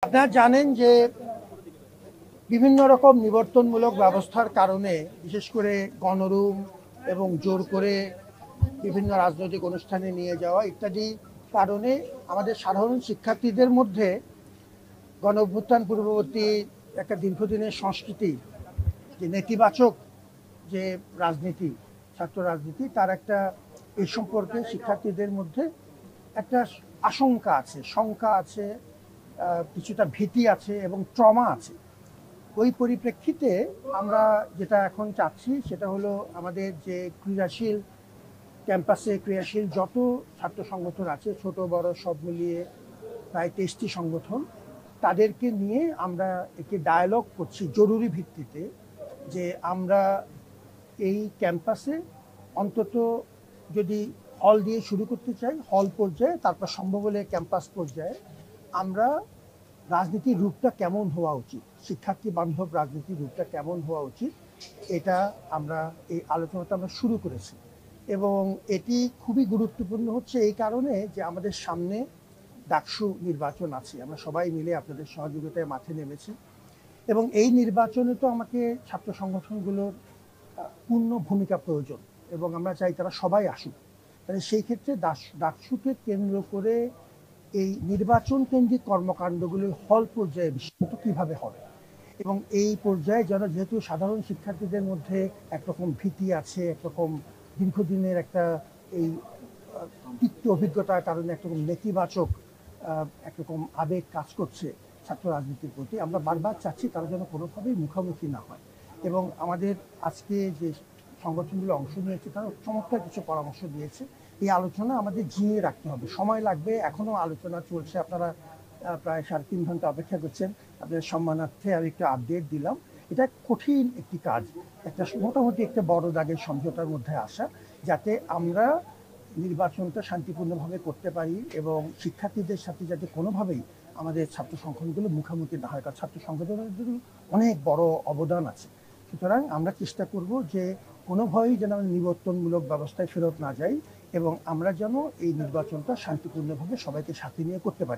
আপনারা জানেন যে বিভিন্ন রকম নিবর্তনমূলক ব্যবস্থার কারণে বিশেষ করে গণরুম এবং জোর করে বিভিন্ন রাজনৈতিক অনুষ্ঠানে নিয়ে যাওয়া ইত্যাদি কারণে আমাদের সাধারণ শিক্ষার্থীদের মধ্যে গণ অভ্যুত্থান পূর্ববর্তী একটা দীর্ঘদিনের সংস্কৃতি, যে নেতিবাচক যে রাজনীতি, ছাত্র রাজনীতি, তার একটা এই সম্পর্কে শিক্ষার্থীদের মধ্যে একটা আশঙ্কা আছে, শঙ্কা আছে, কিছুটা ভীতি আছে এবং ট্রমা আছে। ওই পরিপ্রেক্ষিতে আমরা যেটা এখন চাচ্ছি সেটা হলো আমাদের যে ক্রিয়াশীল ক্যাম্পাসে ক্রিয়াশীল যত ছাত্র সংগঠন আছে, ছোট বড় সব মিলিয়ে প্রায় 23টি সংগঠন, তাদেরকে নিয়ে আমরা একটি ডায়ালগ করছি জরুরি ভিত্তিতে, যে আমরা এই ক্যাম্পাসে অন্তত যদি হল দিয়ে শুরু করতে চাই, হল পর্যায়ে, তারপর সম্ভব হলে ক্যাম্পাস পর্যায়ে আমরা রাজনীতির রূপটা কেমন হওয়া উচিত, শিক্ষার্থী বান্ধব রাজনীতির রূপটা কেমন হওয়া উচিত, এটা আমরা এই আলোচনাটা আমরা শুরু করেছি। এবং এটি খুবই গুরুত্বপূর্ণ হচ্ছে এই কারণে যে আমাদের সামনে ডাকসু নির্বাচন আছে, আমরা সবাই মিলে আপনাদের সহযোগিতায় মাঠে নেমেছি এবং এই নির্বাচনে তো আমাকে ছাত্র সংগঠনগুলোর পূর্ণ ভূমিকা প্রয়োজন এবং আমরা চাই তারা সবাই আসুক। তাহলে সেই ক্ষেত্রে ডাকসুকে কেন্দ্র করে এই নির্বাচন কেন্দ্রিক কর্মকাণ্ডগুলো হল পর্যায়ে বিশেষত কীভাবে হবে এবং এই পর্যায়ে যারা, যেহেতু সাধারণ শিক্ষার্থীদের মধ্যে একরকম ভীতি আছে, একরকম দীর্ঘদিনের একটা এই তিক্ত অভিজ্ঞতার কারণে একরকম নেতিবাচক একরকম আবেগ কাজ করছে ছাত্র রাজনীতির প্রতি, আমরা বারবার চাচ্ছি তারা যেন কোনোভাবেই মুখোমুখি না হয়। এবং আমাদের আজকে যে সংগঠনগুলো অংশ নিয়েছে তারা চমৎকার কিছু পরামর্শ দিয়েছে। এই আলোচনা আমাদের জিইয়ে রাখতে হবে, সময় লাগবে, এখনও আলোচনা চলছে। আপনারা প্রায় 3.5 ঘন্টা অপেক্ষা করছেন, আপনাদের সম্মানার্থে আমি একটু আপডেট দিলাম। এটা কঠিন একটি কাজ, একটা মোটামুটি একটা বড় দাগের সমঝোতার মধ্যে আসা, যাতে আমরা নির্বাচনটা শান্তিপূর্ণভাবে করতে পারি এবং শিক্ষার্থীদের সাথে যাতে কোনোভাবেই আমাদের ছাত্র সংগঠনগুলো মুখোমুখি না হয়, কারণ ছাত্র সংগঠনের অনেক বড় অবদান আছে। সুতরাং আমরা চেষ্টা করব যে কোনোভাবেই যেন আমরা নিবর্তনমূলক ব্যবস্থায় ফেরত না যাই এবং আমরা যেন এই নির্বাচনটা শান্তিপূর্ণভাবে সবাইকে সাথে নিয়ে করতে পারি।